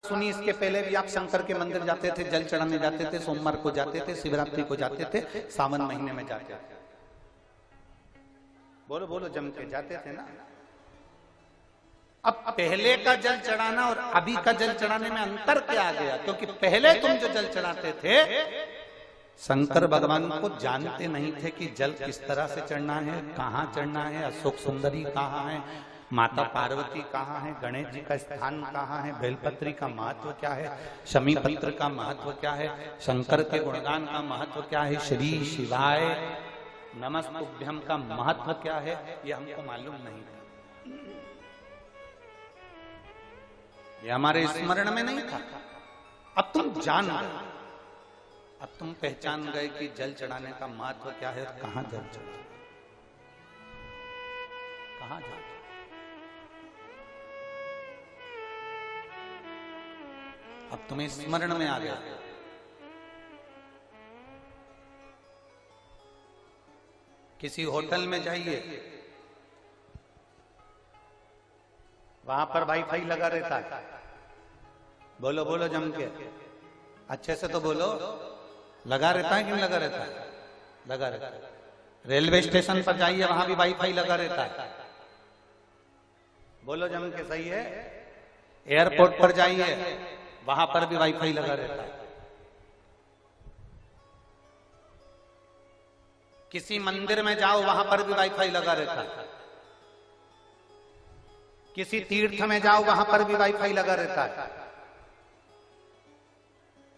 सुनी, इसके पहले भी आप शंकर के मंदिर जाते थे, जल चढ़ाने जाते थे, सोमवार को जाते थे, शिवरात्रि को जाते थे, सावन महीने में जाते थे। बोलो बोलो, जम के जाते थे ना। अब पहले का जल चढ़ाना और अभी का जल चढ़ाने में अंतर क्या आ गया? क्योंकि पहले तुम जो जल चढ़ाते थे, शंकर भगवान को जानते नहीं थे कि जल किस तरह से चढ़ना है, कहाँ चढ़ना है, अशोक सुंदरी कहाँ है, माता पार्वती कहाँ है, गणेश जी का स्थान कहाँ है, बेलपत्री का महत्व क्या है, शमी पत्र का महत्व क्या है, शंकर के गुणगान का महत्व क्या है, श्री शिवाय नमस्तुभ्यम का महत्व क्या है, ये हमको मालूम नहीं था। ये हमारे स्मरण में नहीं था। अब तुम जान गए, अब तुम पहचान गए कि जल चढ़ाने का महत्व क्या है, कहां जल चढ़ा, कहां जल। अब तुम्हें स्मरण में आ गया। किसी होटल में जाइए, वहां पर वाईफाई लगा रहता है। बोलो बोलो जम के, अच्छे से तो बोलो। लगा रहता है कि नहीं लगा रहता है? लगा रहता है। रेलवे स्टेशन पर जाइए, वहां भी वाईफाई लगा रहता है। बोलो जम के, सही है। एयरपोर्ट पर जाइए, वहां पर भी वाईफाई लगा रहता है। किसी मंदिर में जाओ, वहां पर भी वाईफाई लगा रहता है। किसी तीर्थ में जाओ, वहां पर भी वाईफाई लगा रहता है।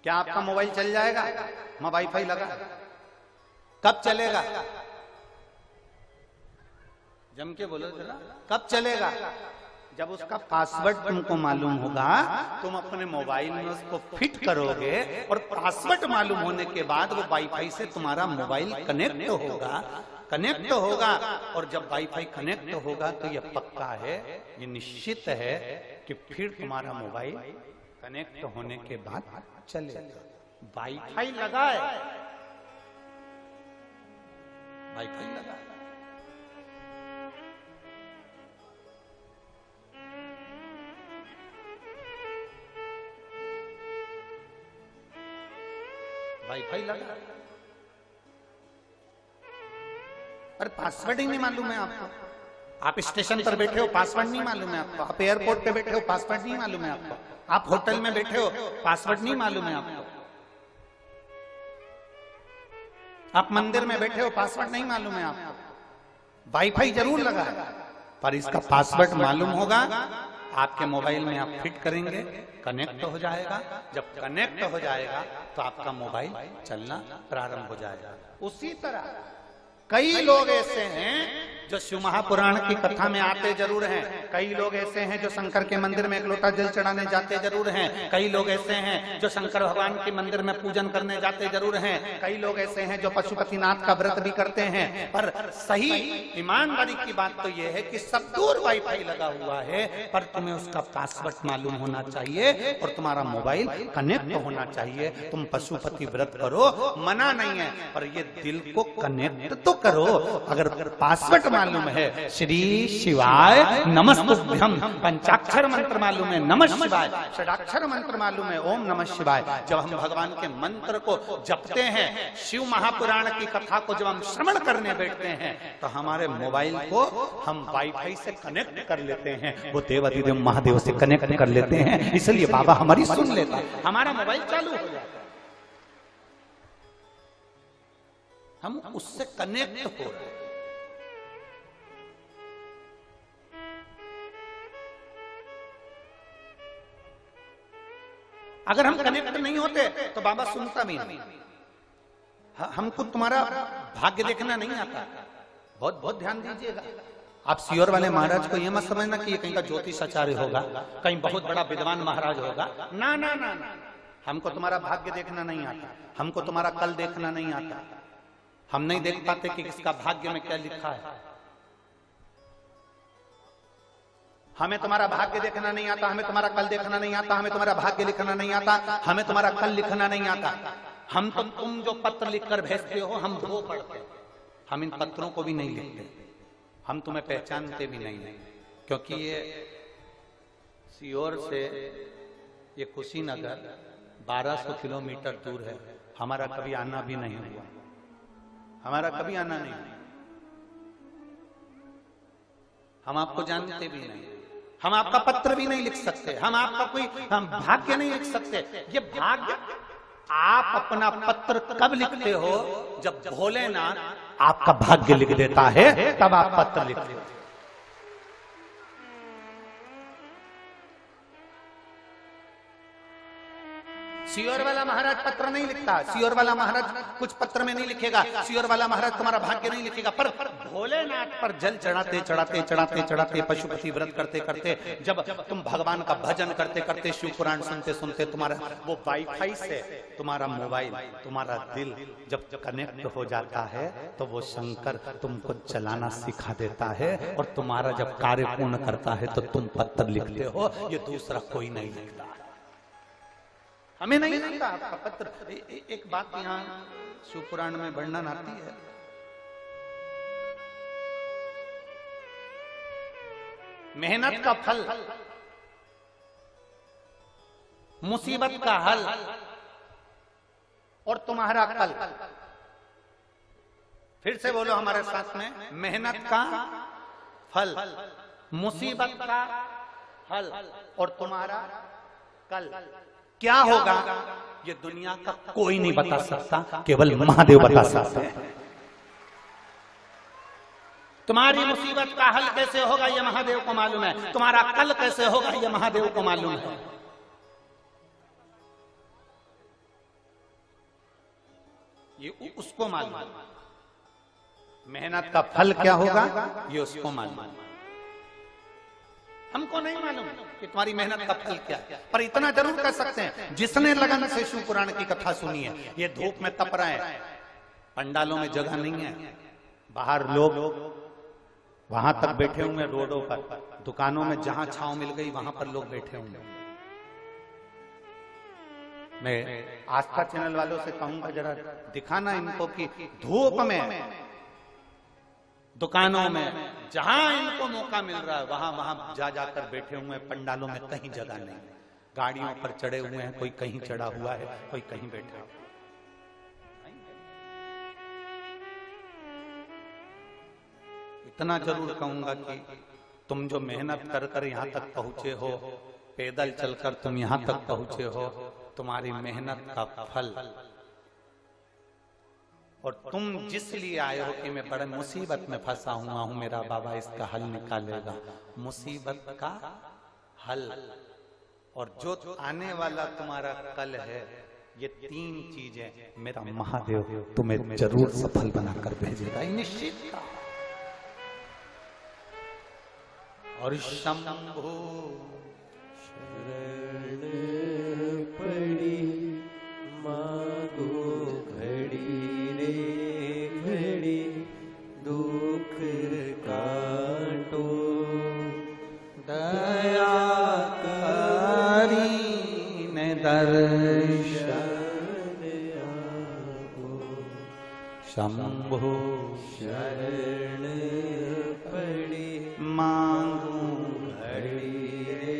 क्या आपका मोबाइल चल जाएगा? वहां वाईफाई लगा, कब चलेगा? जम के बोलो जरा, कब चलेगा? जब उसका पासवर्ड तुमको मालूम होगा, तुम अपने मोबाइल में उसको फिट करोगे और पासवर्ड मालूम होने के बाद वो वाईफाई से तुम्हारा मोबाइल कनेक्ट होगा। और जब वाईफाई कनेक्ट होगा तो यह पक्का है, ये निश्चित है कि फिर तुम्हारा मोबाइल कनेक्ट होने के बाद चलेगा। वाईफाई लगा है, वाईफाई लगा है। वाईफाई लगा, अरे पासवर्ड ही नहीं मालूम है आपको। आप स्टेशन पर बैठे हो, पासवर्ड नहीं मालूम है आपको। आप एयरपोर्ट पे बैठे हो, पासवर्ड नहीं मालूम है आपको। आप होटल में बैठे हो, पासवर्ड नहीं मालूम है आपको। आप मंदिर में बैठे हो, पासवर्ड नहीं मालूम है आपको। वाईफाई जरूर लगा है, पर इसका पासवर्ड मालूम होगा। आपके मोबाइल में आप फिट करेंगे, कनेक्ट हो जाएगा। जब कनेक्ट हो जाएगा तो आपका मोबाइल चलना प्रारंभ हो जाएगा। उसी तरह कई लोग ऐसे हैं जो शिव महापुराण की कथा में आते जरूर हैं। कई लोग ऐसे हैं जो शंकर के मंदिर में एक लोटा जल चढ़ाने जाते जरूर हैं। कई लोग ऐसे हैं जो शंकर भगवान के मंदिर में पूजन करने जाते जरूर हैं। कई लोग ऐसे हैं जो पशुपतिनाथ का व्रत भी करते हैं। पर सही ईमानदारी की बात तो यह है कि सब दूर वाईफाई लगा हुआ है, पर तुम्हें उसका पासवर्ड मालूम होना चाहिए और तुम्हारा मोबाइल कनेक्ट होना चाहिए। तुम पशुपति व्रत करो, मना नहीं है, पर ये दिल को कनेक्ट तो करो। अगर पासवर्ड मालूम है श्री शिवाय नमस्तुभ्यम, पंचाक्षर मंत्र मालूम है नमः शिवाय, षडाक्षर मंत्र मालूम है ओम नमः शिवाय, जब हम भगवान के मंत्र को जपते हैं, शिव महापुराण की कथा को जब हम श्रवण करने बैठते हैं, तो हमारे मोबाइल को हम वाईफाई से कनेक्ट कर लेते हैं। वो देवाधिदेव महादेव से कनेक्ट कर लेते हैं, इसलिए बाबा हमारी सुन लेता है, हमारा मोबाइल चालू हो जाता है, हम उससे कनेक्ट हो रहे हैं। अगर हम कनेक्ट नहीं होते तो बाबा सुनता भी नहीं। हमको तुम्हारा भाग्य देखना नहीं आता। बहुत बहुत ध्यान दीजिएगा। आप सियोर वाले महाराज को यह मत समझना कि ये कहीं का ज्योतिष आचार्य होगा, कहीं बहुत बड़ा विद्वान महाराज होगा। ना ना ना ना, हमको तुम्हारा भाग्य देखना नहीं आता, हमको तुम्हारा कल देखना नहीं आता। हम नहीं देख पाते कि किसका भाग्य में क्या लिखा है। हमें तुम्हारा भाग्य देखना नहीं आता, हमें तुम्हारा कल देखना नहीं आता, हमें तुम्हारा भाग्य लिखना नहीं आता, हमें तुम्हारा कल लिखना नहीं आता। हम तो तुम जो पत्र लिखकर भेजते हो हम वो पढ़ते, हम इन पत्रों को भी नहीं लिखते, हम तुम्हें पहचानते भी नहीं, क्योंकि ये सियोर से ये कुशीनगर 1200 किलोमीटर दूर है, हमारा कभी आना भी नहीं हुआ, हमारा कभी आना नहीं हुआ। हम आपको जानते भी नहीं, हम आपका पत्र भी नहीं लिख सकते, हम आपका कोई हम भाग्य नहीं लिख सकते। ये भाग्य आप अपना पत्र कब लिखते हो? जब भोलेनाथ आपका भाग्य लिख देता है, तब आप पत्र लिखते हो। सियोर वाला महाराज पत्र नहीं लिखता, सियोर वाला महाराज कुछ पत्र में नहीं लिखेगा, सियोर वाला महाराज तुम्हारा भाग्य नहीं लिखेगा। पर भोलेनाथ पर जल चढ़ाते चढ़ाते चढ़ाते चढ़ाते पशुपति व्रत करते करते, जब तुम भगवान का भजन करते करते शिव पुराण सुनते सुनते, तुम्हारा वो वाईफाई से तुम्हारा मोबाइल, तुम्हारा दिल जब कनेक्ट हो जाता है, तो वो शंकर तुमको चलाना सिखा देता है, और तुम्हारा जब कार्य पूर्ण करता है तो तुम पत्र लिखते हो। ये दूसरा कोई नहीं लिखता, हमें नहीं लिखता आपका पत्र। एक बात यहाँ शिव पुराण में वर्णन आती है, मेहनत का फल, मुसीबत का हल, और तुम्हारा कल। फिर से बोलो हमारे साथ में, मेहनत का फल, मुसीबत का हल, और तुम्हारा कल। क्या होगा ये दुनिया का कोई नहीं बता सकता, केवल महादेव बता सकते हैं। तुम्हारी मुसीबत का हल कैसे होगा ये महादेव को मालूम है, तुम्हारा कल कैसे होगा ये महादेव को मालूम है। ये उसको मालूम है, मेहनत का फल क्या होगा ये उसको मालूम है, हमको नहीं मालूम कि तुम्हारी मेहनत का फल क्या है। पर इतना जरूर कह सकते हैं, जिसने लगन से शिव पुराण की कथा सुनी है, ये धूप में तप रहे हैं, पंडालों में जगह नहीं है, बाहर लोग वहां तक बैठे हुए, रोडों पर, दुकानों में जहां छांव मिल गई वहां पर लोग बैठे होंगे। मैं आस्था चैनल वालों से कहूंगा, जरा दिखाना इनको कि धूप में, दुकानों में, जहां इनको मौका मिल रहा है वहां वहां जा जाकर बैठे हुए हैं। पंडालों में कहीं जगह नहीं, गाड़ियों पर चढ़े हुए हैं, कोई कहीं चढ़ा हुआ है, कोई कहीं बैठा है। इतना जरूर कहूंगा कि तुम जो मेहनत कर कर यहां तक पहुंचे हो, पैदल चलकर तुम यहां तक पहुंचे हो, तुम्हारी मेहनत का फल, और तुम जिस लिए आए हो कि मैं बड़े मुसीबत में फंसा हुआ हूं, मेरा बाबा इसका हल निकालेगा, मुसीबत का हल और जो आने वाला तुम्हारा कल है, ये तीन चीजें मेरा महादेव तुम्हें जरूर सफल बनाकर भेजेगा, निश्चित का। और शंभू शरण पड़ी मांगो घड़ी रे घड़ी, दुख काटो दया करी ने दर्शन आपो, शंभु शरण पड़ी मांगू घड़ी रे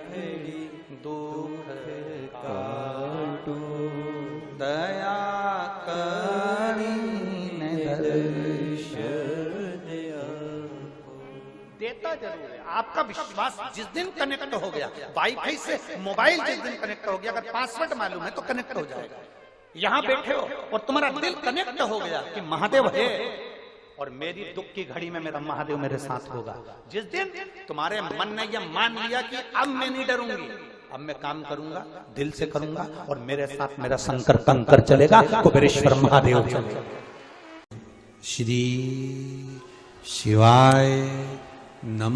घड़ी, दुख काटो दया करी ने दर्शन आपो। देता जरूर है। आपका विश्वास जिस दिन कनेक्ट हो गया, वाईफाई से मोबाइल जिस दिन कनेक्ट हो गया, अगर पासवर्ड मालूम है तो कनेक्ट हो जाएगा। यहां बैठे हो और तुम्हारा दिल कनेक्ट हो गया कि महादेव है, और मेरी दुख की घड़ी में मेरा महादेव मेरे साथ होगा। जिस दिन तुम्हारे मन ने यह मान लिया कि अब मैं नहीं डरूंगी, अब मैं काम करूंगा, दिल से करूंगा, और मेरे साथ मेरा शंकर कंकर चलेगा, कुबेरेश्वर महादेव चलेगा। श्री शिवाय नमः।